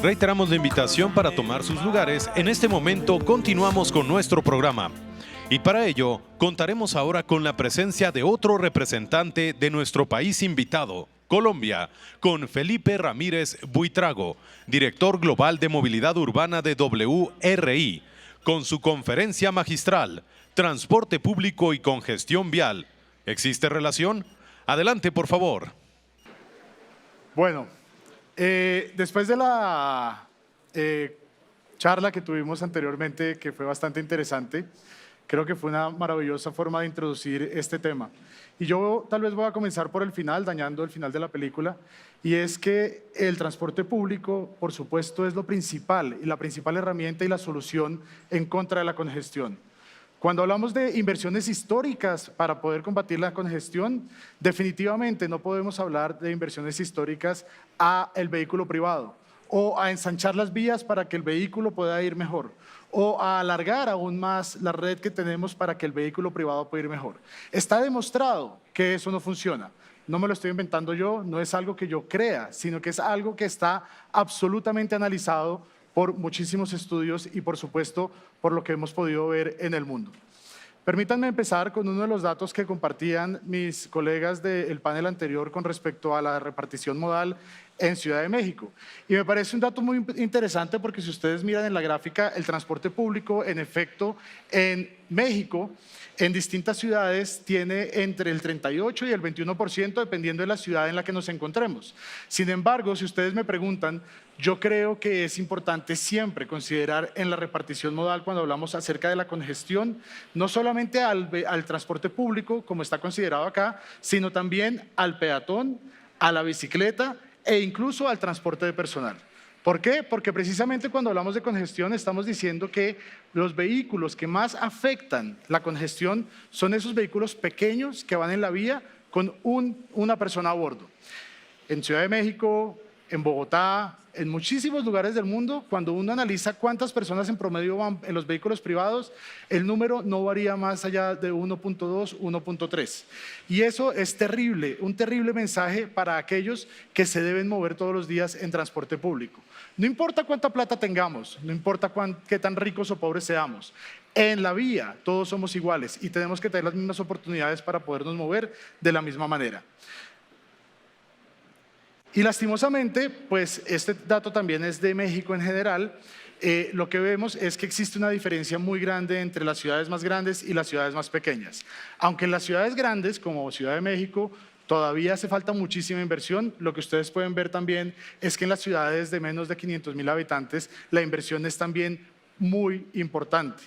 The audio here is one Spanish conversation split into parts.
Reiteramos la invitación para tomar sus lugares. En este momento continuamos con nuestro programa. Y para ello, contaremos ahora con la presencia de otro representante de nuestro país invitado, Colombia, con Felipe Ramírez Buitrago, director global de movilidad urbana de WRI, con su conferencia magistral, Transporte Público y Congestión Vial. ¿Existe relación? Adelante, por favor. Bueno, después de la charla que tuvimos anteriormente, que fue bastante interesante, creo que fue una maravillosa forma de introducir este tema. Y yo tal vez voy a comenzar por el final, dañando el final de la película, y es que el transporte público, por supuesto, es lo principal y la principal herramienta y la solución en contra de la congestión. Cuando hablamos de inversiones históricas para poder combatir la congestión, definitivamente no podemos hablar de inversiones históricas a el vehículo privado o a ensanchar las vías para que el vehículo pueda ir mejor o a alargar aún más la red que tenemos para que el vehículo privado pueda ir mejor. Está demostrado que eso no funciona. No me lo estoy inventando yo, no es algo que yo crea, sino que es algo que está absolutamente analizado por muchísimos estudios y, por supuesto, por lo que hemos podido ver en el mundo. Permítanme empezar con uno de los datos que compartían mis colegas del panel anterior con respecto a la repartición modal en Ciudad de México. Y me parece un dato muy interesante porque si ustedes miran en la gráfica, el transporte público, en efecto, en México, en distintas ciudades, tiene entre el 38 y el 21%, dependiendo de la ciudad en la que nos encontremos. Sin embargo, si ustedes me preguntan, yo creo que es importante siempre considerar en la repartición modal cuando hablamos acerca de la congestión, no solamente al transporte público, como está considerado acá, sino también al peatón, a la bicicleta e incluso al transporte de personal. ¿Por qué? Porque precisamente cuando hablamos de congestión estamos diciendo que los vehículos que más afectan la congestión son esos vehículos pequeños que van en la vía con una persona a bordo. En Ciudad de México, en Bogotá, en muchísimos lugares del mundo, cuando uno analiza cuántas personas en promedio van en los vehículos privados, el número no varía más allá de 1.2, 1.3. Y eso es terrible, un terrible mensaje para aquellos que se deben mover todos los días en transporte público. No importa cuánta plata tengamos, no importa qué tan ricos o pobres seamos, en la vía todos somos iguales y tenemos que tener las mismas oportunidades para podernos mover de la misma manera. Y lastimosamente, pues este dato también es de México en general, lo que vemos es que existe una diferencia muy grande entre las ciudades más grandes y las ciudades más pequeñas. Aunque en las ciudades grandes, como Ciudad de México, todavía hace falta muchísima inversión, lo que ustedes pueden ver también es que en las ciudades de menos de 500,000 habitantes, la inversión es también muy importante.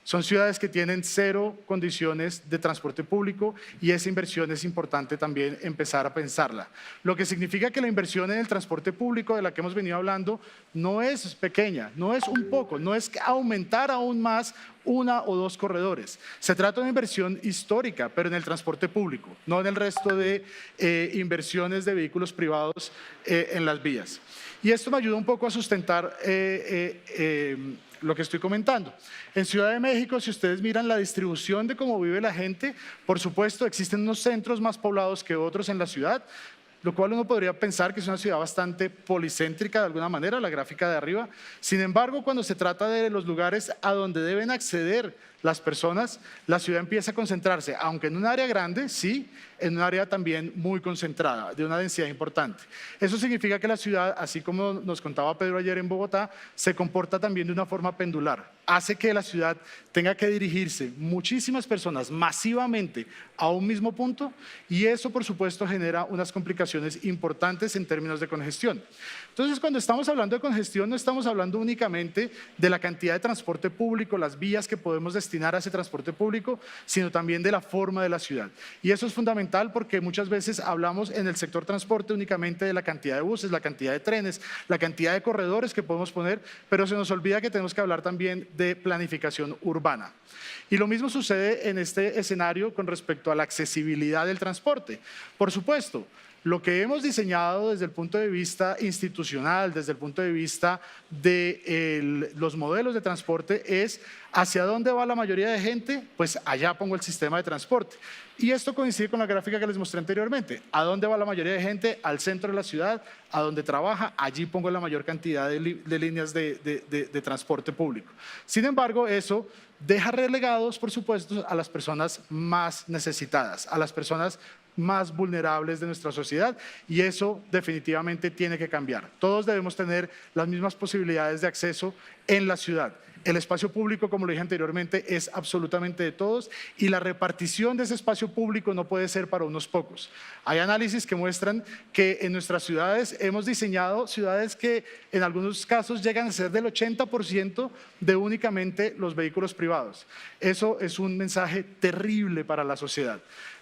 Son ciudades que tienen cero condiciones de transporte público y esa inversión es importante también empezar a pensarla. Lo que significa que la inversión en el transporte público de la que hemos venido hablando no es pequeña, no es un poco, no es aumentar aún más una o dos corredores. Se trata de una inversión histórica, pero en el transporte público, no en el resto de inversiones de vehículos privados en las vías. Y esto me ayuda un poco a sustentar lo que estoy comentando. En Ciudad de México, si ustedes miran la distribución de cómo vive la gente, por supuesto existen unos centros más poblados que otros en la ciudad, lo cual uno podría pensar que es una ciudad bastante policéntrica de alguna manera, la gráfica de arriba. Sin embargo, cuando se trata de los lugares a donde deben acceder las personas, la ciudad empieza a concentrarse, aunque en un área grande, sí, en un área también muy concentrada, de una densidad importante. Eso significa que la ciudad, así como nos contaba Pedro ayer en Bogotá, se comporta también de una forma pendular. Hace que la ciudad tenga que dirigirse muchísimas personas masivamente a un mismo punto y eso, por supuesto, genera unas complicaciones importantes en términos de congestión. Entonces, cuando estamos hablando de congestión, no estamos hablando únicamente de la cantidad de transporte público, las vías que podemos destinar a ese transporte público, sino también de la forma de la ciudad. Y eso es fundamental porque muchas veces hablamos en el sector transporte únicamente de la cantidad de buses, la cantidad de trenes, la cantidad de corredores que podemos poner, pero se nos olvida que tenemos que hablar también de planificación urbana. Y lo mismo sucede en este escenario con respecto a la accesibilidad del transporte. Por supuesto, Lo que hemos diseñado desde el punto de vista institucional, desde el punto de vista de los modelos de transporte es ¿hacia dónde va la mayoría de gente? Pues allá pongo el sistema de transporte. Y esto coincide con la gráfica que les mostré anteriormente. ¿A dónde va la mayoría de gente? Al centro de la ciudad, a donde trabaja, allí pongo la mayor cantidad de líneas de transporte público. Sin embargo, eso deja relegados, por supuesto, a las personas más necesitadas, a las personas más vulnerables de nuestra sociedad, y eso definitivamente tiene que cambiar. Todos debemos tener las mismas posibilidades de acceso en la ciudad. El espacio público, como lo dije anteriormente, es absolutamente de todos y la repartición de ese espacio público no puede ser para unos pocos. Hay análisis que muestran que en nuestras ciudades hemos diseñado ciudades que en algunos casos llegan a ser del 80% de únicamente los vehículos privados. Eso es un mensaje terrible para la sociedad.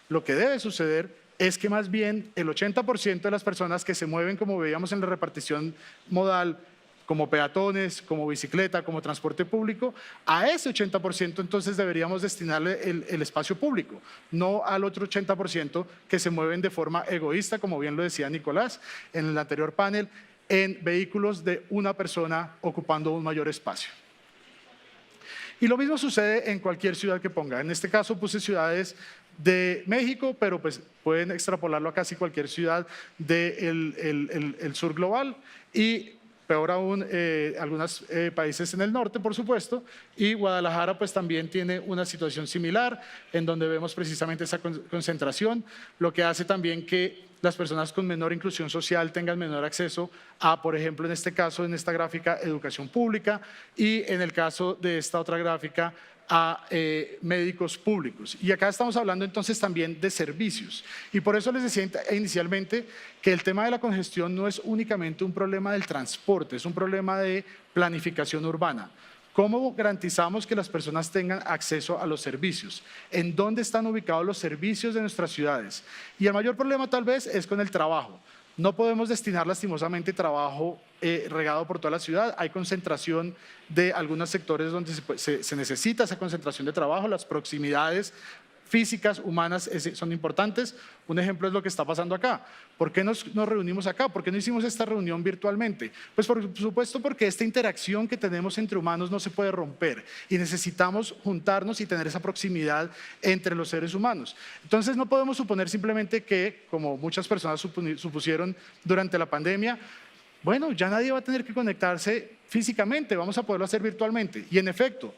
Lo que debe suceder es que más bien el 80% de las personas que se mueven, como veíamos en la repartición modal, como peatones, como bicicleta, como transporte público, a ese 80% entonces deberíamos destinarle el espacio público, no al otro 80% que se mueven de forma egoísta, como bien lo decía Nicolás en el anterior panel, en vehículos de una persona ocupando un mayor espacio. Y lo mismo sucede en cualquier ciudad que ponga. En este caso puse ciudades de México, pero pues pueden extrapolarlo a casi cualquier ciudad del sur global y peor aún algunos países en el norte, por supuesto, y Guadalajara pues también tiene una situación similar en donde vemos precisamente esa concentración, lo que hace también que las personas con menor inclusión social tengan menor acceso a, por ejemplo, en este caso, en esta gráfica, educación pública y en el caso de esta otra gráfica, a médicos públicos. Y acá estamos hablando entonces también de servicios. Y por eso les decía inicialmente que el tema de la congestión no es únicamente un problema del transporte, es un problema de planificación urbana. ¿Cómo garantizamos que las personas tengan acceso a los servicios? ¿En dónde están ubicados los servicios de nuestras ciudades? Y el mayor problema tal vez es con el trabajo. No podemos destinar lastimosamente trabajo regado por toda la ciudad. Hay concentración de algunos sectores donde se necesita esa concentración de trabajo, las proximidades físicas, humanas son importantes. Un ejemplo es lo que está pasando acá. ¿Por qué nos reunimos acá? ¿Por qué no hicimos esta reunión virtualmente? Pues por supuesto porque esta interacción que tenemos entre humanos no se puede romper y necesitamos juntarnos y tener esa proximidad entre los seres humanos. Entonces no podemos suponer simplemente que, como muchas personas supusieron durante la pandemia, bueno, ya nadie va a tener que conectarse físicamente, vamos a poderlo hacer virtualmente. Y en efecto,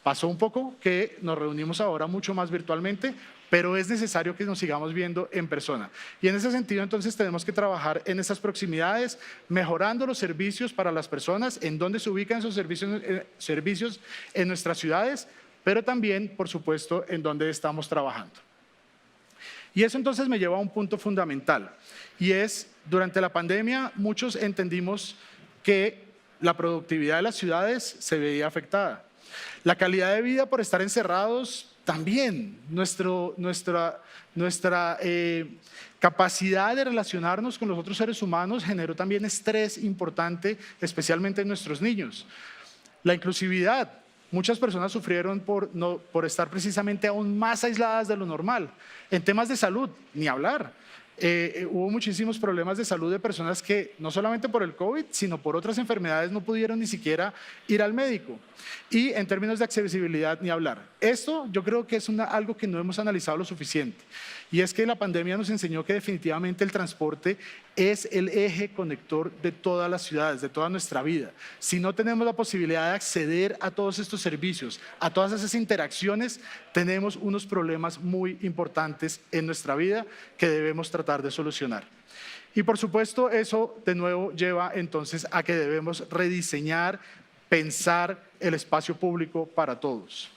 pasó un poco que nos reunimos ahora mucho más virtualmente, pero es necesario que nos sigamos viendo en persona. Y en ese sentido, entonces, tenemos que trabajar en esas proximidades, mejorando los servicios para las personas, en dónde se ubican esos servicios en nuestras ciudades, pero también, por supuesto, en dónde estamos trabajando. Y eso entonces me lleva a un punto fundamental, y es, durante la pandemia, muchos entendimos que la productividad de las ciudades se veía afectada. La calidad de vida por estar encerrados también, nuestra capacidad de relacionarnos con los otros seres humanos generó también estrés importante, especialmente en nuestros niños. La inclusividad, muchas personas sufrieron por estar precisamente aún más aisladas de lo normal. En temas de salud, ni hablar. Hubo muchísimos problemas de salud de personas que no solamente por el COVID, sino por otras enfermedades no pudieron ni siquiera ir al médico. Y en términos de accesibilidad, ni hablar. Esto yo creo que es algo que no hemos analizado lo suficiente. Y es que la pandemia nos enseñó que definitivamente el transporte es el eje conector de todas las ciudades, de toda nuestra vida. Si no tenemos la posibilidad de acceder a todos estos servicios, a todas esas interacciones, tenemos unos problemas muy importantes en nuestra vida que debemos tratar de solucionar. Y por supuesto eso de nuevo lleva entonces a que debemos rediseñar, pensar el espacio público para todos.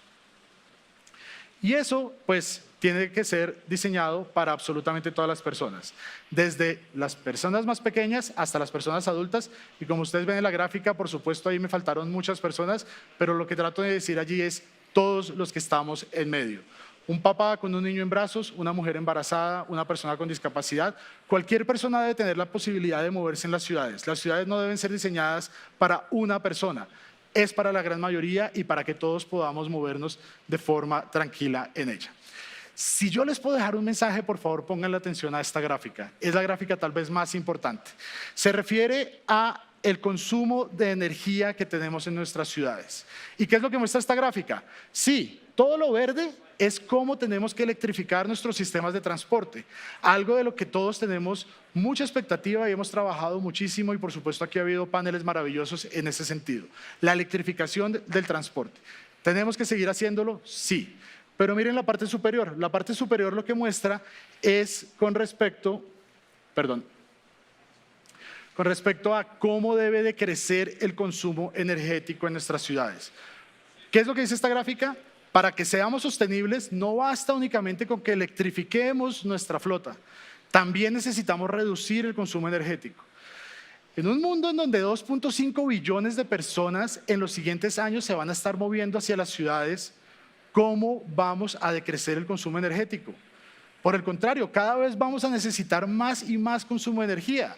Y eso pues tiene que ser diseñado para absolutamente todas las personas, desde las personas más pequeñas hasta las personas adultas. Y como ustedes ven en la gráfica, por supuesto ahí me faltaron muchas personas, pero lo que trato de decir allí es todos los que estamos en medio. Un papá con un niño en brazos, una mujer embarazada, una persona con discapacidad. Cualquier persona debe tener la posibilidad de moverse en las ciudades. Las ciudades no deben ser diseñadas para una persona, es para la gran mayoría y para que todos podamos movernos de forma tranquila en ella. Si yo les puedo dejar un mensaje, por favor pongan la atención a esta gráfica. Es la gráfica tal vez más importante. Se refiere a el consumo de energía que tenemos en nuestras ciudades. ¿Y qué es lo que muestra esta gráfica? Sí, todo lo verde es cómo tenemos que electrificar nuestros sistemas de transporte, algo de lo que todos tenemos mucha expectativa y hemos trabajado muchísimo, y por supuesto aquí ha habido paneles maravillosos en ese sentido. La electrificación del transporte. ¿Tenemos que seguir haciéndolo? Sí. Pero miren la parte superior. La parte superior lo que muestra es con respecto a cómo debe de crecer el consumo energético en nuestras ciudades. ¿Qué es lo que dice esta gráfica? Para que seamos sostenibles, no basta únicamente con que electrifiquemos nuestra flota. También necesitamos reducir el consumo energético. En un mundo en donde 2.5 billones de personas en los siguientes años se van a estar moviendo hacia las ciudades, ¿cómo vamos a decrecer el consumo energético? Por el contrario, cada vez vamos a necesitar más y más consumo de energía.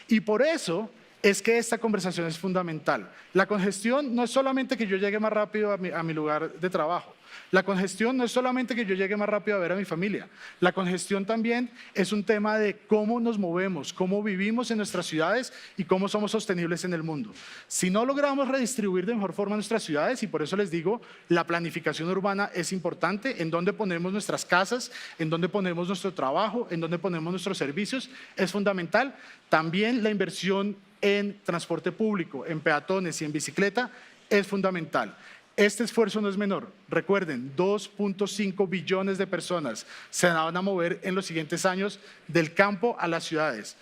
Y por eso es que esta conversación es fundamental. La congestión no es solamente que yo llegue más rápido a mi lugar de trabajo. La congestión no es solamente que yo llegue más rápido a ver a mi familia. La congestión también es un tema de cómo nos movemos, cómo vivimos en nuestras ciudades y cómo somos sostenibles en el mundo. Si no logramos redistribuir de mejor forma nuestras ciudades, y por eso les digo, la planificación urbana es importante, en dónde ponemos nuestras casas, en dónde ponemos nuestro trabajo, en dónde ponemos nuestros servicios, es fundamental. También la inversión en transporte público, en peatones y en bicicleta es fundamental. Este esfuerzo no es menor. Recuerden, 2.5 billones de personas se van a mover en los siguientes años del campo a las ciudades.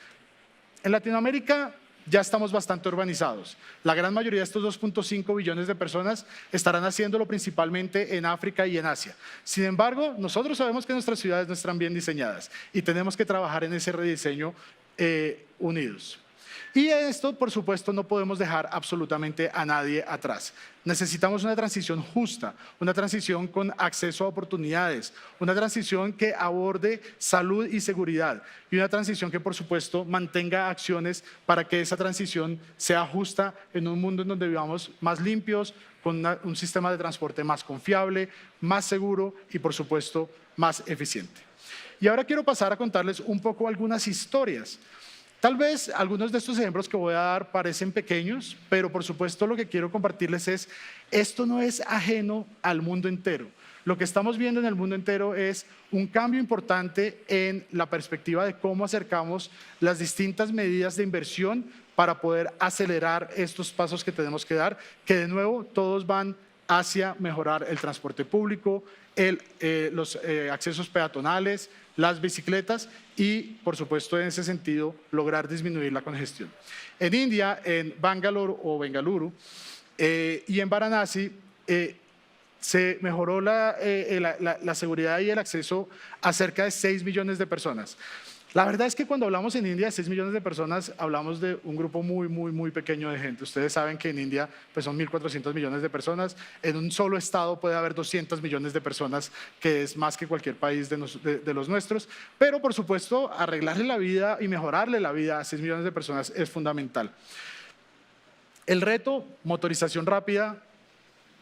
En Latinoamérica ya estamos bastante urbanizados. La gran mayoría de estos 2.5 billones de personas estarán haciéndolo principalmente en África y en Asia. Sin embargo, nosotros sabemos que nuestras ciudades no están bien diseñadas y tenemos que trabajar en ese rediseño unidos. Y en esto, por supuesto, no podemos dejar absolutamente a nadie atrás. Necesitamos una transición justa, una transición con acceso a oportunidades, una transición que aborde salud y seguridad y una transición que, por supuesto, mantenga acciones para que esa transición sea justa en un mundo en donde vivamos más limpios, con un sistema de transporte más confiable, más seguro y, por supuesto, más eficiente. Y ahora quiero pasar a contarles un poco algunas historias. Tal vez algunos de estos ejemplos que voy a dar parecen pequeños, pero por supuesto lo que quiero compartirles es, esto no es ajeno al mundo entero. Lo que estamos viendo en el mundo entero es un cambio importante en la perspectiva de cómo acercamos las distintas medidas de inversión para poder acelerar estos pasos que tenemos que dar, que de nuevo todos van hacia mejorar el transporte público, los accesos peatonales, las bicicletas y, por supuesto, en ese sentido, lograr disminuir la congestión. En India, en Bangalore o Bengaluru y en Varanasi, se mejoró la seguridad y el acceso a cerca de 6 millones de personas. La verdad es que cuando hablamos en India de 6 millones de personas, hablamos de un grupo muy pequeño de gente. Ustedes saben que en India pues son 1.400 millones de personas. En un solo estado puede haber 200 millones de personas, que es más que cualquier país de los nuestros. Pero, por supuesto, arreglarle la vida y mejorarle la vida a 6 millones de personas es fundamental. El reto, motorización rápida,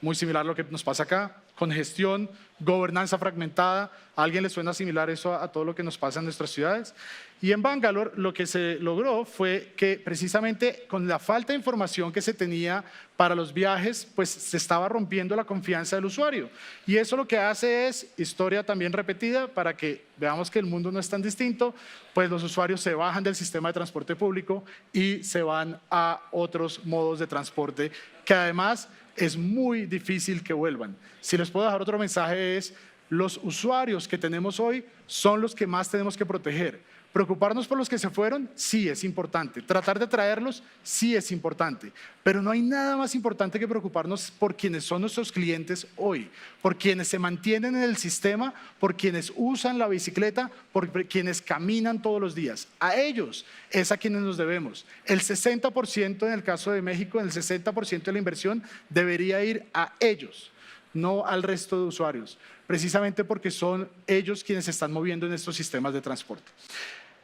muy similar a lo que nos pasa acá. Congestión, gobernanza fragmentada. ¿A alguien le suena similar eso a todo lo que nos pasa en nuestras ciudades? Y en Bangalore lo que se logró fue que precisamente con la falta de información que se tenía para los viajes, pues se estaba rompiendo la confianza del usuario. Y eso lo que hace es historia también repetida para que veamos que el mundo no es tan distinto, pues los usuarios se bajan del sistema de transporte público y se van a otros modos de transporte que además es muy difícil que vuelvan. Si les puedo dejar otro mensaje es, los usuarios que tenemos hoy son los que más tenemos que proteger. Preocuparnos por los que se fueron, sí es importante. Tratar de traerlos, sí es importante. Pero no hay nada más importante que preocuparnos por quienes son nuestros clientes hoy, por quienes se mantienen en el sistema, por quienes usan la bicicleta, por quienes caminan todos los días. A ellos es a quienes nos debemos. El 60% en el caso de México, el 60% de la inversión debería ir a ellos, no al resto de usuarios, precisamente porque son ellos quienes se están moviendo en estos sistemas de transporte.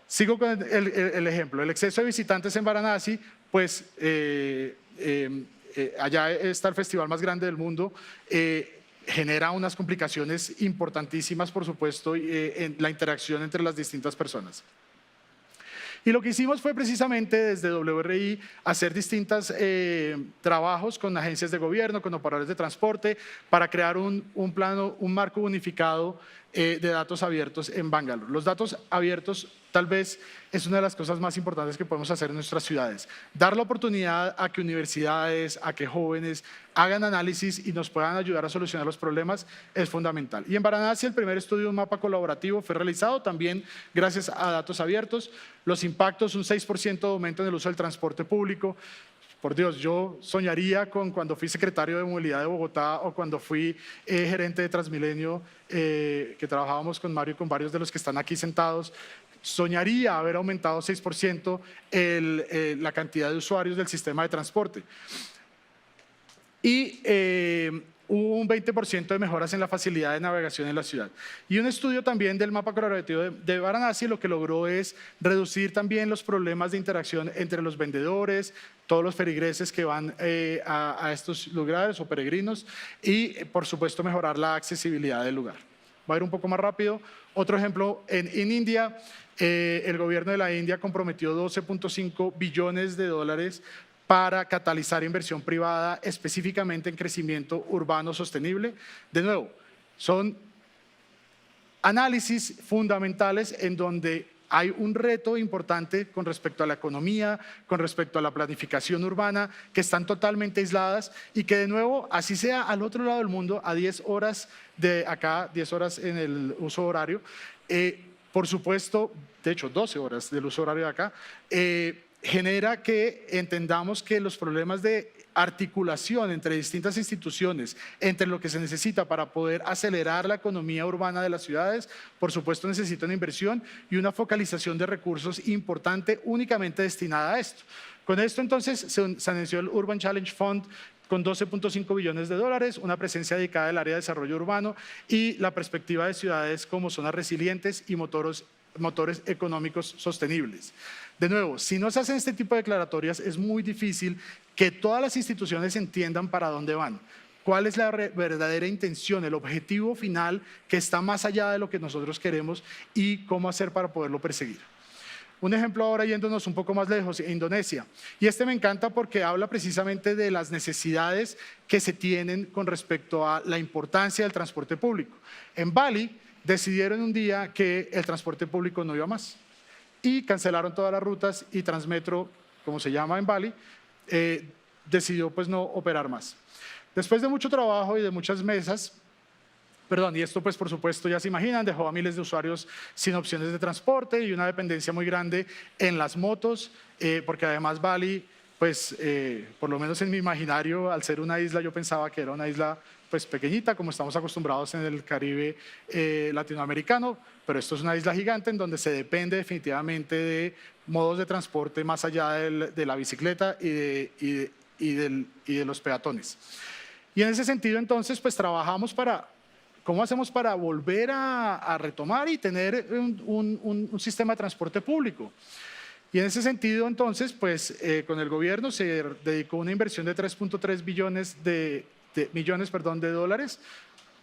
Sigo con el ejemplo, el exceso de visitantes en Varanasi, pues allá está el festival más grande del mundo, genera unas complicaciones importantísimas, por supuesto, en la interacción entre las distintas personas. Y lo que hicimos fue precisamente desde WRI hacer distintos trabajos con agencias de gobierno, con operadores de transporte, para crear un marco unificado de datos abiertos en Bangalore. Los datos abiertos tal vez es una de las cosas más importantes que podemos hacer en nuestras ciudades. Dar la oportunidad a que universidades, a que jóvenes hagan análisis y nos puedan ayudar a solucionar los problemas es fundamental. Y en Varanasi el primer estudio de un mapa colaborativo fue realizado también gracias a datos abiertos. Los impactos, un 6% de aumento en el uso del transporte público. Por Dios, yo soñaría con cuando fui secretario de Movilidad de Bogotá o cuando fui gerente de Transmilenio, que trabajábamos con Mario y con varios de los que están aquí sentados. Soñaría haber aumentado 6% la cantidad de usuarios del sistema de transporte. Y hubo un 20% de mejoras en la facilidad de navegación en la ciudad. Y un estudio también del mapa colaborativo de Varanasi lo que logró es reducir también los problemas de interacción entre los vendedores, todos los feligreses que van a estos lugares o peregrinos y, por supuesto, mejorar la accesibilidad del lugar. Voy a ir un poco más rápido. Otro ejemplo, en India, el gobierno de la India comprometió 12.5 billones de dólares para catalizar inversión privada específicamente en crecimiento urbano sostenible. De nuevo, son análisis fundamentales en donde hay un reto importante con respecto a la economía, con respecto a la planificación urbana, que están totalmente aisladas y que de nuevo, así sea al otro lado del mundo, a 10 horas de acá, 10 horas en el uso horario, por supuesto, de hecho 12 horas del uso horario de acá, genera que entendamos que los problemas de articulación entre distintas instituciones, entre lo que se necesita para poder acelerar la economía urbana de las ciudades, por supuesto necesita una inversión y una focalización de recursos importante únicamente destinada a esto. Con esto entonces se anunció el Urban Challenge Fund con 12.5 billones de dólares, una presencia dedicada al área de desarrollo urbano y la perspectiva de ciudades como zonas resilientes y motores económicos sostenibles. De nuevo, si no se hacen este tipo de declaratorias, es muy difícil que todas las instituciones entiendan para dónde van, cuál es la verdadera intención, el objetivo final que está más allá de lo que nosotros queremos y cómo hacer para poderlo perseguir. Un ejemplo ahora yéndonos un poco más lejos, Indonesia. Y este me encanta porque habla precisamente de las necesidades que se tienen con respecto a la importancia del transporte público. En Bali decidieron un día que el transporte público no iba más y cancelaron todas las rutas y Transmetro, como se llama en Bali, decidió pues no operar más. Después de mucho trabajo y de muchas mesas, y esto pues por supuesto ya se imaginan, dejó a miles de usuarios sin opciones de transporte y una dependencia muy grande en las motos, porque además Bali, pues por lo menos en mi imaginario, al ser una isla, yo pensaba que era una isla pues pequeñita, como estamos acostumbrados en el Caribe latinoamericano, pero esto es una isla gigante en donde se depende definitivamente de modos de transporte más allá de la bicicleta y de los peatones. Y en ese sentido entonces pues trabajamos para ¿cómo hacemos para volver a retomar y tener un sistema de transporte público? Y en ese sentido, entonces, pues con el gobierno se dedicó una inversión de 3.3 billones de dólares,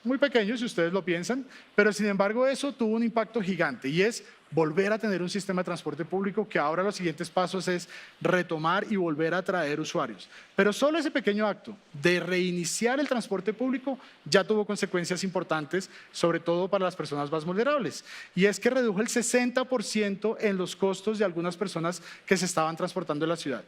muy pequeño si ustedes lo piensan, pero sin embargo eso tuvo un impacto gigante y es volver a tener un sistema de transporte público que ahora los siguientes pasos es retomar y volver a atraer usuarios. Pero solo ese pequeño acto de reiniciar el transporte público ya tuvo consecuencias importantes, sobre todo para las personas más vulnerables. Y es que redujo el 60% en los costos de algunas personas que se estaban transportando en la ciudad.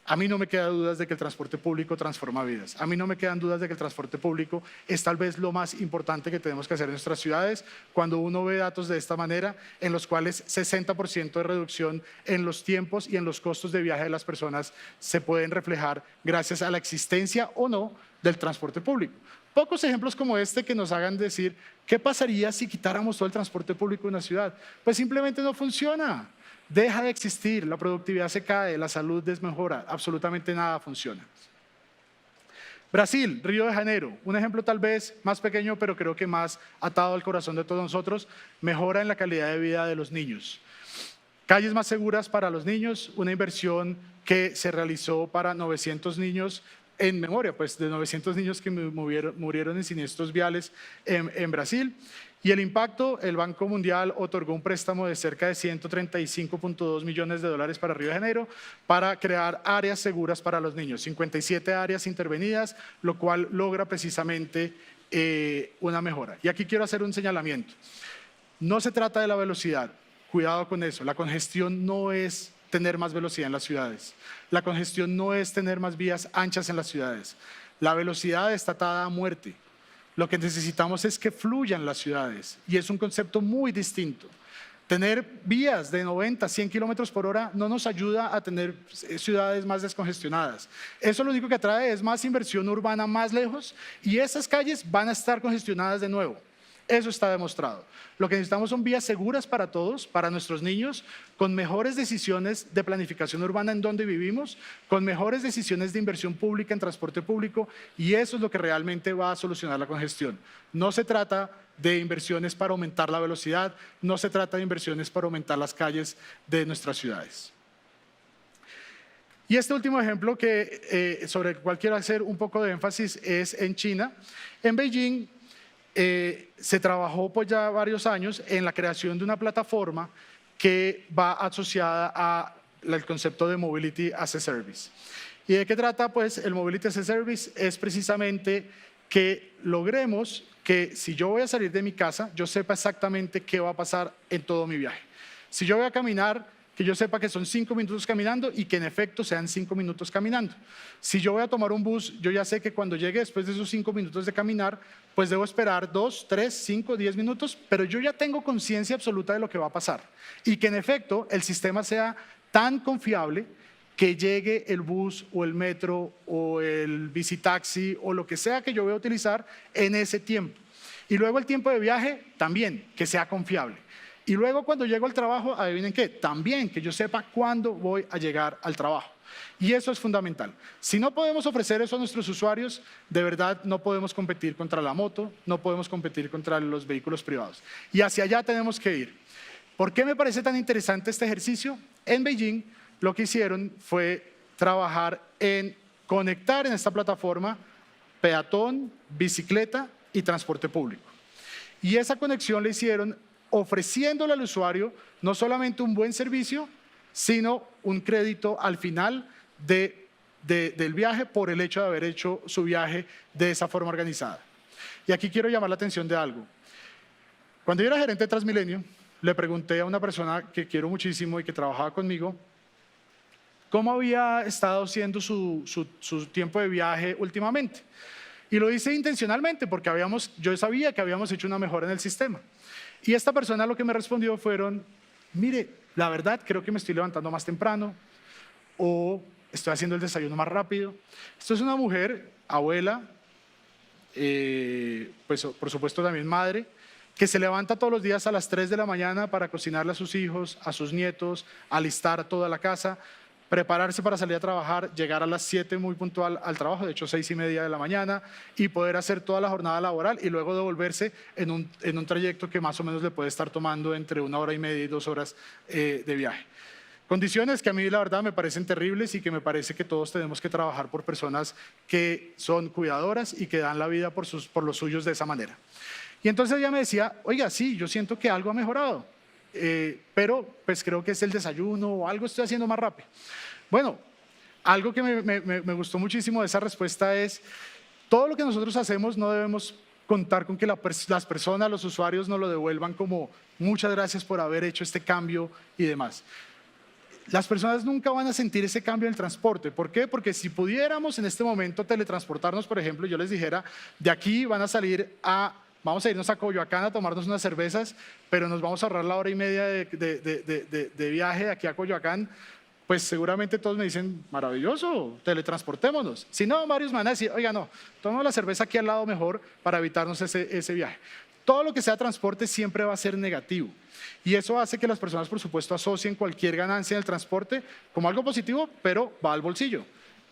A mí no me quedan dudas de que el transporte público transforma vidas. A mí no me quedan dudas de que el transporte público es tal vez lo más importante que tenemos que hacer en nuestras ciudades. Cuando uno ve datos de esta manera, en los cuales 60% de reducción en los tiempos y en los costos de viaje de las personas se pueden reflejar gracias a la existencia o no del transporte público. Pocos ejemplos como este que nos hagan decir, ¿qué pasaría si quitáramos todo el transporte público de una ciudad? Pues simplemente no funciona. Deja de existir, la productividad se cae, la salud desmejora, absolutamente nada funciona. Brasil, Río de Janeiro, un ejemplo tal vez más pequeño, pero creo que más atado al corazón de todos nosotros, mejora en la calidad de vida de los niños. Calles más seguras para los niños, una inversión que se realizó para 900 niños en memoria pues, de 900 niños que murieron en siniestros viales en Brasil. Y el impacto, el Banco Mundial otorgó un préstamo de cerca de 135.2 millones de dólares para Río de Janeiro para crear áreas seguras para los niños, 57 áreas intervenidas, lo cual logra precisamente una mejora. Y aquí quiero hacer un señalamiento. No se trata de la velocidad, cuidado con eso, la congestión no es tener más velocidad en las ciudades, la congestión no es tener más vías anchas en las ciudades, la velocidad está atada a muerte. Lo que necesitamos es que fluyan las ciudades y es un concepto muy distinto. Tener vías de 90, 100 kilómetros por hora no nos ayuda a tener ciudades más descongestionadas. Eso lo único que trae es más inversión urbana más lejos y esas calles van a estar congestionadas de nuevo. Eso está demostrado. Lo que necesitamos son vías seguras para todos, para nuestros niños, con mejores decisiones de planificación urbana en donde vivimos, con mejores decisiones de inversión pública en transporte público y eso es lo que realmente va a solucionar la congestión. No se trata de inversiones para aumentar la velocidad, no se trata de inversiones para aumentar las calles de nuestras ciudades. Y este último ejemplo sobre el cual quiero hacer un poco de énfasis es en China. En Beijing se trabajó pues ya varios años en la creación de una plataforma que va asociada al concepto de Mobility as a Service. ¿Y de qué trata? Pues el Mobility as a Service es precisamente que logremos que si yo voy a salir de mi casa, yo sepa exactamente qué va a pasar en todo mi viaje. Si yo voy a caminar, que yo sepa que son 5 minutos caminando y que en efecto sean 5 minutos caminando. Si yo voy a tomar un bus, yo ya sé que cuando llegue después de esos 5 minutos de caminar, pues debo esperar 2, 3, 5, 10 minutos, pero yo ya tengo conciencia absoluta de lo que va a pasar. Y que en efecto el sistema sea tan confiable que llegue el bus o el metro o el bicitaxi o lo que sea que yo voy a utilizar en ese tiempo. Y luego el tiempo de viaje también, que sea confiable. Y luego cuando llego al trabajo, adivinen qué, también que yo sepa cuándo voy a llegar al trabajo. Y eso es fundamental. Si no podemos ofrecer eso a nuestros usuarios, de verdad no podemos competir contra la moto, no podemos competir contra los vehículos privados. Y hacia allá tenemos que ir. ¿Por qué me parece tan interesante este ejercicio? En Beijing lo que hicieron fue trabajar en conectar en esta plataforma peatón, bicicleta y transporte público. Y esa conexión la hicieron ofreciéndole al usuario no solamente un buen servicio, sino un crédito al final del viaje por el hecho de haber hecho su viaje de esa forma organizada. Y aquí quiero llamar la atención de algo. Cuando yo era gerente de Transmilenio, le pregunté a una persona que quiero muchísimo y que trabajaba conmigo, cómo había estado siendo su tiempo de viaje últimamente. Y lo hice intencionalmente porque yo sabía que habíamos hecho una mejora en el sistema. Y esta persona lo que me respondió fueron, mire, la verdad creo que me estoy levantando más temprano o estoy haciendo el desayuno más rápido. Esto es una mujer, abuela, pues por supuesto también madre, que se levanta todos los días a las 3 de la mañana para cocinarle a sus hijos, a sus nietos, alistar toda la casa, prepararse para salir a trabajar, llegar a las 7 muy puntual al trabajo, de hecho 6:30 de la mañana, y poder hacer toda la jornada laboral y luego devolverse en un trayecto que más o menos le puede estar tomando entre 1 hora y media y 2 horas de viaje. Condiciones que a mí la verdad me parecen terribles y que me parece que todos tenemos que trabajar por personas que son cuidadoras y que dan la vida por los suyos de esa manera. Y entonces ella me decía, oiga, sí, yo siento que algo ha mejorado. Pero pues creo que es el desayuno o algo estoy haciendo más rápido. Bueno, algo que me gustó muchísimo de esa respuesta es, todo lo que nosotros hacemos no debemos contar con que las personas, los usuarios nos lo devuelvan como muchas gracias por haber hecho este cambio y demás. Las personas nunca van a sentir ese cambio en el transporte. ¿Por qué? Porque si pudiéramos en este momento teletransportarnos, por ejemplo, yo les dijera, de aquí van a salir vamos a irnos a Coyoacán a tomarnos unas cervezas, pero nos vamos a ahorrar la hora y media de viaje de aquí a Coyoacán, pues seguramente todos me dicen, maravilloso, teletransportémonos. Si no, varios me van a decir, oiga, no, tomemos la cerveza aquí al lado mejor para evitarnos ese viaje. Todo lo que sea transporte siempre va a ser negativo. Y eso hace que las personas, por supuesto, asocien cualquier ganancia en el transporte como algo positivo, pero va al bolsillo.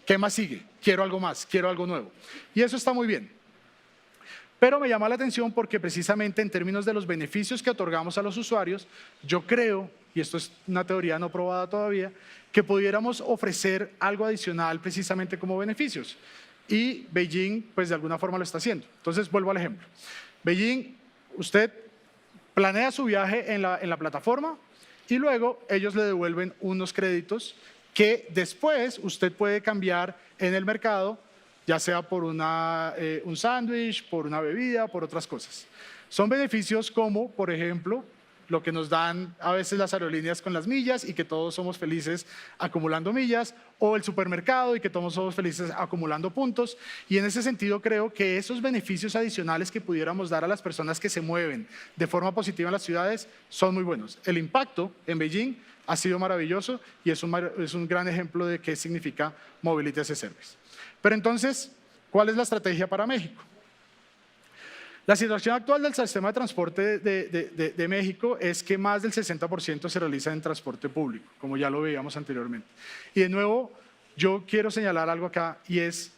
¿Qué más sigue? Quiero algo más, quiero algo nuevo. Y eso está muy bien. Pero me llama la atención porque precisamente en términos de los beneficios que otorgamos a los usuarios, yo creo, y esto es una teoría no probada todavía, que pudiéramos ofrecer algo adicional precisamente como beneficios. y Beijing pues de alguna forma lo está haciendo. Entonces vuelvo al ejemplo. Beijing, usted planea su viaje en la plataforma y luego ellos le devuelven unos créditos que después usted puede cambiar en el mercado, ya sea por un sándwich, por una bebida, por otras cosas. Son beneficios como, por ejemplo, lo que nos dan a veces las aerolíneas con las millas y que todos somos felices acumulando millas, o el supermercado y que todos somos felices acumulando puntos. Y en ese sentido creo que esos beneficios adicionales que pudiéramos dar a las personas que se mueven de forma positiva en las ciudades son muy buenos. El impacto en Beijing ha sido maravilloso y es un gran ejemplo de qué significa Mobility as a Service. Pero entonces, ¿cuál es la estrategia para México? La situación actual del sistema de transporte de México es que más del 60% se realiza en transporte público, como ya lo veíamos anteriormente. Y de nuevo, yo quiero señalar algo acá y es,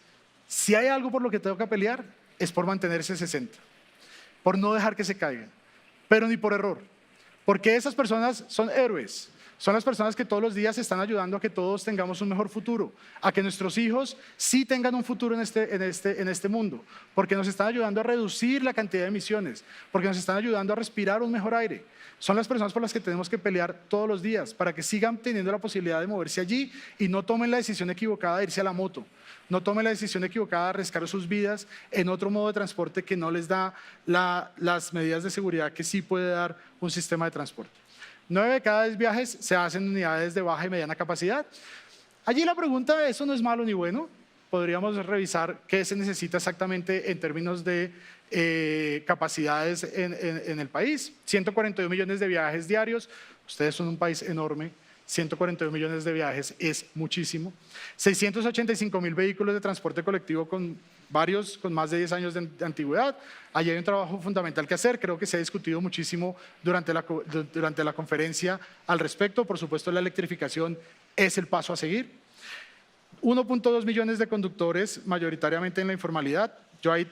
si hay algo por lo que tengo que pelear, es por mantener ese 60, por no dejar que se caigan, pero ni por error, porque esas personas son héroes. Son las personas que todos los días están ayudando a que todos tengamos un mejor futuro, a que nuestros hijos sí tengan un futuro en este mundo, porque nos están ayudando a reducir la cantidad de emisiones, porque nos están ayudando a respirar un mejor aire. Son las personas por las que tenemos que pelear todos los días, para que sigan teniendo la posibilidad de moverse allí y no tomen la decisión equivocada de irse a la moto, no tomen la decisión equivocada de arriesgar sus vidas en otro modo de transporte que no les da las medidas de seguridad que sí puede dar un sistema de transporte. 9 de cada 10 viajes se hacen en unidades de baja y mediana capacidad. Allí la pregunta, eso no es malo ni bueno. Podríamos revisar qué se necesita exactamente en términos de capacidades en el país. 142 millones de viajes diarios. Ustedes son un país enorme. 142 millones de viajes es muchísimo. 685.000 vehículos de transporte colectivo con más de 10 años de antigüedad. Allí hay un trabajo fundamental que hacer, creo que se ha discutido muchísimo durante la conferencia al respecto. Por supuesto, la electrificación es el paso a seguir. 1.2 millones de conductores, mayoritariamente en la informalidad. Yo ahí,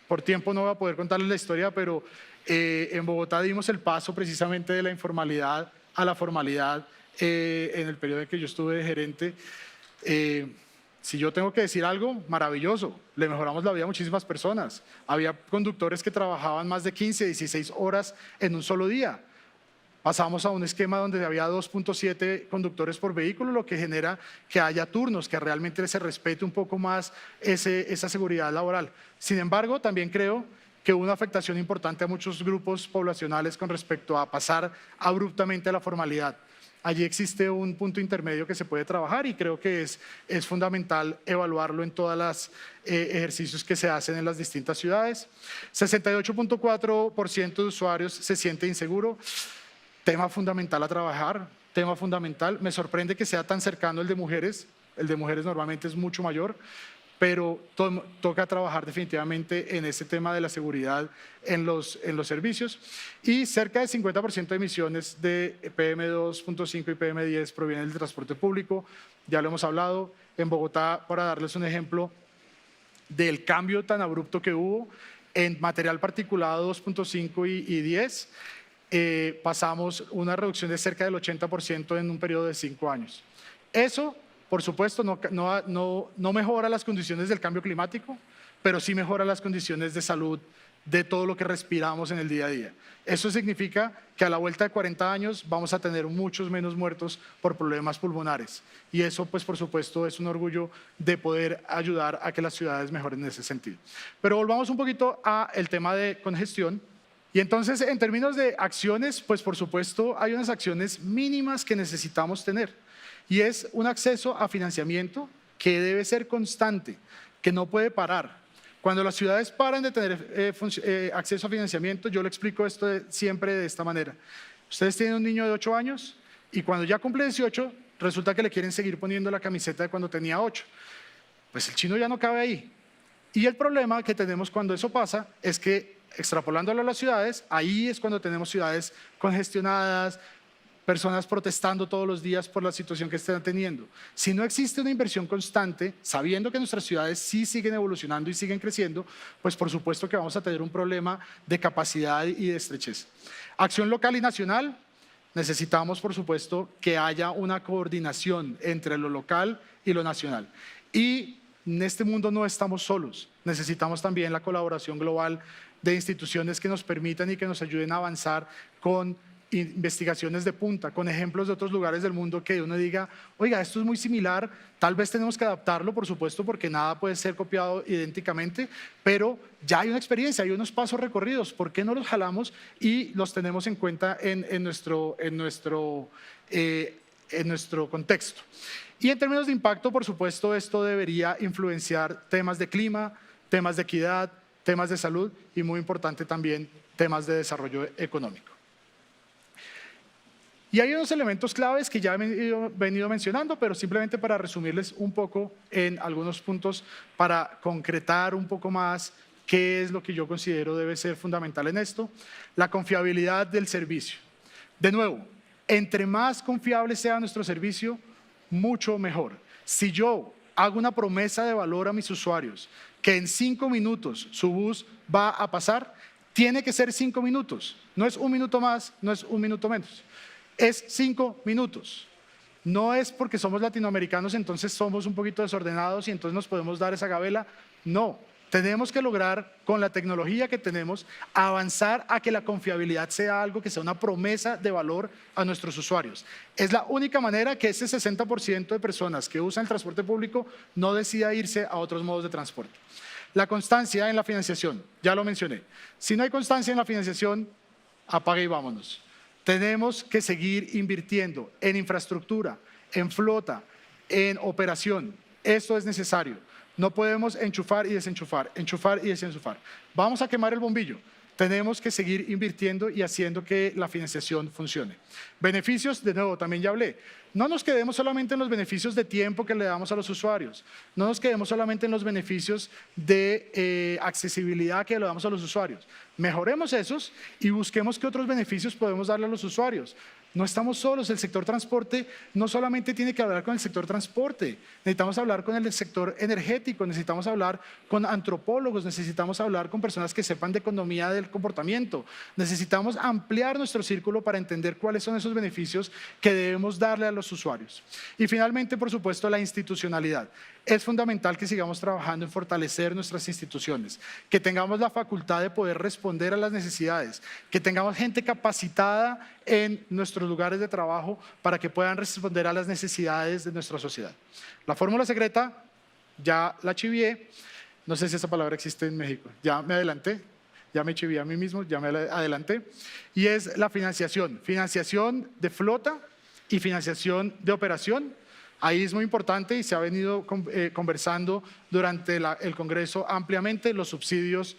por tiempo, no voy a poder contarles la historia, pero en Bogotá dimos el paso precisamente de la informalidad a la formalidad en el periodo en que yo estuve de gerente. Si yo tengo que decir algo, maravilloso, le mejoramos la vida a muchísimas personas. Había conductores que trabajaban más de 15, 16 horas en un solo día. Pasamos a un esquema donde había 2.7 conductores por vehículo, lo que genera que haya turnos, que realmente se respete un poco más esa seguridad laboral. Sin embargo, también creo que hubo una afectación importante a muchos grupos poblacionales con respecto a pasar abruptamente a la formalidad. Allí existe un punto intermedio que se puede trabajar y creo que es fundamental evaluarlo en todos los ejercicios que se hacen en las distintas ciudades. 68.4% de usuarios se siente inseguro. Tema fundamental a trabajar, tema fundamental. Me sorprende que sea tan cercano el de mujeres. El de mujeres normalmente es mucho mayor, pero toca trabajar definitivamente en este tema de la seguridad en los servicios. Y cerca del 50% de emisiones de PM2.5 y PM10 provienen del transporte público. Ya lo hemos hablado. En Bogotá, para darles un ejemplo del cambio tan abrupto que hubo en material particulado 2.5 y 10, pasamos una reducción de cerca del 80% en un periodo de 5 años. Eso, por supuesto, no mejora las condiciones del cambio climático, pero sí mejora las condiciones de salud de todo lo que respiramos en el día a día. Eso significa que a la vuelta de 40 años vamos a tener muchos menos muertos por problemas pulmonares. Y eso, pues, por supuesto, es un orgullo de poder ayudar a que las ciudades mejoren en ese sentido. Pero volvamos un poquito al tema de congestión. Y entonces, en términos de acciones, pues, por supuesto, hay unas acciones mínimas que necesitamos tener. Y es un acceso a financiamiento que debe ser constante, que no puede parar. Cuando las ciudades paran de tener acceso a financiamiento, yo le explico esto siempre de esta manera. Ustedes tienen un niño de 8 años y cuando ya cumple 18, resulta que le quieren seguir poniendo la camiseta de cuando tenía 8. Pues el chino ya no cabe ahí. Y el problema que tenemos cuando eso pasa es que, extrapolándolo a las ciudades, ahí es cuando tenemos ciudades congestionadas, personas protestando todos los días por la situación que están teniendo. Si no existe una inversión constante, sabiendo que nuestras ciudades sí siguen evolucionando y siguen creciendo, pues por supuesto que vamos a tener un problema de capacidad y de estrechez. Acción local y nacional. Necesitamos, por supuesto, que haya una coordinación entre lo local y lo nacional. Y en este mundo no estamos solos. Necesitamos también la colaboración global de instituciones que nos permitan y que nos ayuden a avanzar con investigaciones de punta, con ejemplos de otros lugares del mundo que uno diga, oiga, esto es muy similar, tal vez tenemos que adaptarlo, por supuesto, porque nada puede ser copiado idénticamente, pero ya hay una experiencia, hay unos pasos recorridos, ¿por qué no los jalamos y los tenemos en cuenta en nuestro contexto? Y en términos de impacto, por supuesto, esto debería influenciar temas de clima, temas de equidad, temas de salud y, muy importante también, temas de desarrollo económico. Y hay unos elementos claves que ya he venido mencionando, pero simplemente para resumirles un poco en algunos puntos, para concretar un poco más qué es lo que yo considero debe ser fundamental en esto. La confiabilidad del servicio. De nuevo, entre más confiable sea nuestro servicio, mucho mejor. Si yo hago una promesa de valor a mis usuarios, que en 5 minutos su bus va a pasar, tiene que ser 5 minutos. No es 1 minuto más, no es 1 minuto menos. Es 5 minutos. No es porque somos latinoamericanos, entonces somos un poquito desordenados y entonces nos podemos dar esa gabela. No, tenemos que lograr con la tecnología que tenemos avanzar a que la confiabilidad sea algo que sea una promesa de valor a nuestros usuarios. Es la única manera que ese 60% de personas que usan el transporte público no decida irse a otros modos de transporte. La constancia en la financiación, ya lo mencioné. Si no hay constancia en la financiación, apague y vámonos. Tenemos que seguir invirtiendo en infraestructura, en flota, en operación. Esto es necesario. No podemos enchufar y desenchufar, enchufar y desenchufar. Vamos a quemar el bombillo. Tenemos que seguir invirtiendo y haciendo que la financiación funcione. Beneficios, de nuevo, también ya hablé. No nos quedemos solamente en los beneficios de tiempo que le damos a los usuarios. No nos quedemos solamente en los beneficios de accesibilidad que le damos a los usuarios. Mejoremos esos y busquemos qué otros beneficios podemos darle a los usuarios. No estamos solos, el sector transporte no solamente tiene que hablar con el sector transporte, necesitamos hablar con el sector energético, necesitamos hablar con antropólogos, necesitamos hablar con personas que sepan de economía del comportamiento, necesitamos ampliar nuestro círculo para entender cuáles son esos beneficios que debemos darle a los usuarios. Y finalmente, por supuesto, la institucionalidad. Es fundamental que sigamos trabajando en fortalecer nuestras instituciones, que tengamos la facultad de poder responder a las necesidades, que tengamos gente capacitada en nuestros lugares de trabajo para que puedan responder a las necesidades de nuestra sociedad. La fórmula secreta, ya la chivié, no sé si esa palabra existe en México, ya me adelanté, ya me chivié a mí mismo, ya me adelanté, y es la financiación, financiación de flota y financiación de operación. Ahí es muy importante y se ha venido conversando durante el Congreso ampliamente, los subsidios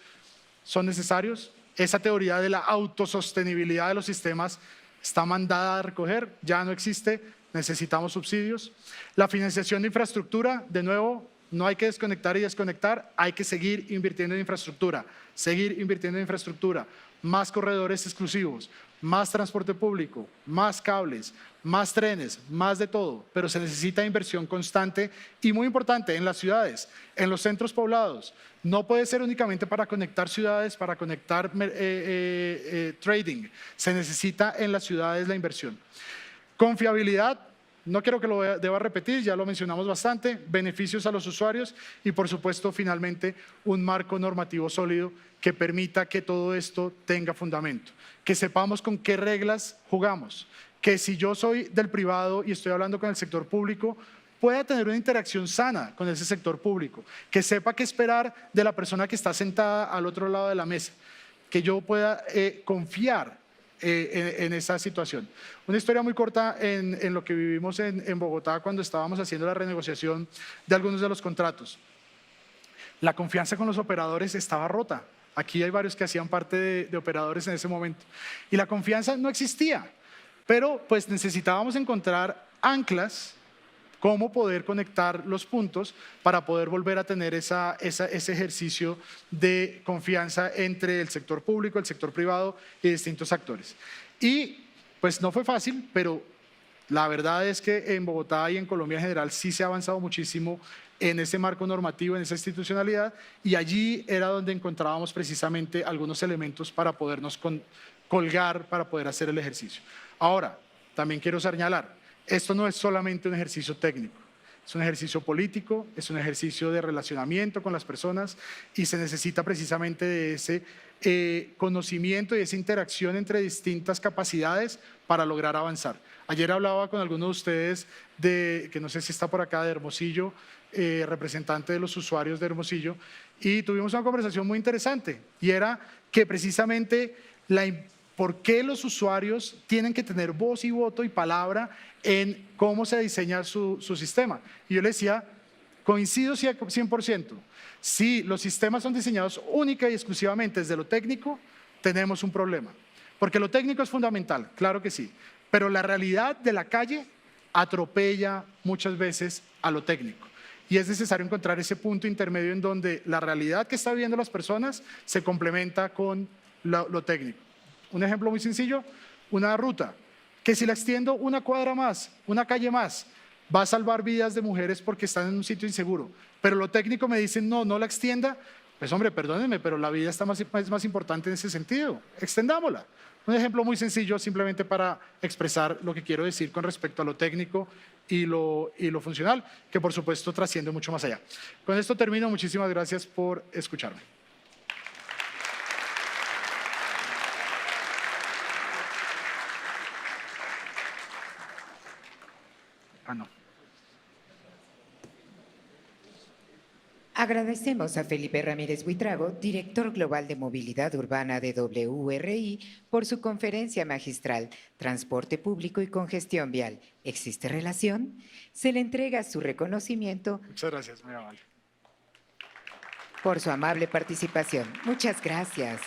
son necesarios. Esa teoría de la autosostenibilidad de los sistemas está mandada a recoger, ya no existe, necesitamos subsidios. La financiación de infraestructura, de nuevo, no hay que desconectar y desconectar, hay que seguir invirtiendo en infraestructura, más corredores exclusivos, más transporte público, más cables, más trenes, más de todo, pero se necesita inversión constante y muy importante en las ciudades, en los centros poblados. No puede ser únicamente para conectar ciudades, para conectar trading, se necesita en las ciudades la inversión. Confiabilidad, no quiero que lo deba repetir, ya lo mencionamos bastante, beneficios a los usuarios y por supuesto finalmente un marco normativo sólido que permita que todo esto tenga fundamento, que sepamos con qué reglas jugamos, que si yo soy del privado y estoy hablando con el sector público, pueda tener una interacción sana con ese sector público, que sepa qué esperar de la persona que está sentada al otro lado de la mesa, que yo pueda confiar en esa situación. Una historia muy corta en lo que vivimos en Bogotá cuando estábamos haciendo la renegociación de algunos de los contratos. La confianza con los operadores estaba rota. Aquí hay varios que hacían parte de operadores en ese momento. Y la confianza no existía, pero pues necesitábamos encontrar anclas, cómo poder conectar los puntos para poder volver a tener ese ejercicio de confianza entre el sector público, el sector privado y distintos actores. Y pues no fue fácil, pero la verdad es que en Bogotá y en Colombia en general sí se ha avanzado muchísimo en ese marco normativo, en esa institucionalidad, y allí era donde encontrábamos precisamente algunos elementos para podernos colgar, para poder hacer el ejercicio. Ahora, también quiero señalar, esto no es solamente un ejercicio técnico, Es un ejercicio político, es un ejercicio de relacionamiento con las personas y se necesita precisamente de ese conocimiento y esa interacción entre distintas capacidades para lograr avanzar. Ayer hablaba con algunos de ustedes, que no sé si está por acá, de Hermosillo, representante de los usuarios de Hermosillo, y tuvimos una conversación muy interesante, y era que precisamente por qué los usuarios tienen que tener voz y voto y palabra en cómo se diseña su sistema. Y yo le decía, coincido 100%, si los sistemas son diseñados única y exclusivamente desde lo técnico, tenemos un problema. Porque lo técnico es fundamental, claro que sí, pero la realidad de la calle atropella muchas veces a lo técnico. Y es necesario encontrar ese punto intermedio en donde la realidad que están viviendo las personas se complementa con lo técnico. Un ejemplo muy sencillo, una ruta, que si la extiendo una cuadra más, una calle más, va a salvar vidas de mujeres porque están en un sitio inseguro. Pero lo técnico me dice, no, no la extienda. Pues hombre, perdónenme, pero la vida es más importante en ese sentido. Extendámosla. Un ejemplo muy sencillo, simplemente para expresar lo que quiero decir con respecto a lo técnico y lo funcional, que por supuesto trasciende mucho más allá. Con esto termino. Muchísimas gracias por escucharme. No. Agradecemos a Felipe Ramírez Buitrago, director global de movilidad urbana de WRI, por su conferencia magistral Transporte público y congestión vial. ¿Existe relación? Se le entrega su reconocimiento. Muchas gracias, muy amable. Por su amable participación. Muchas gracias.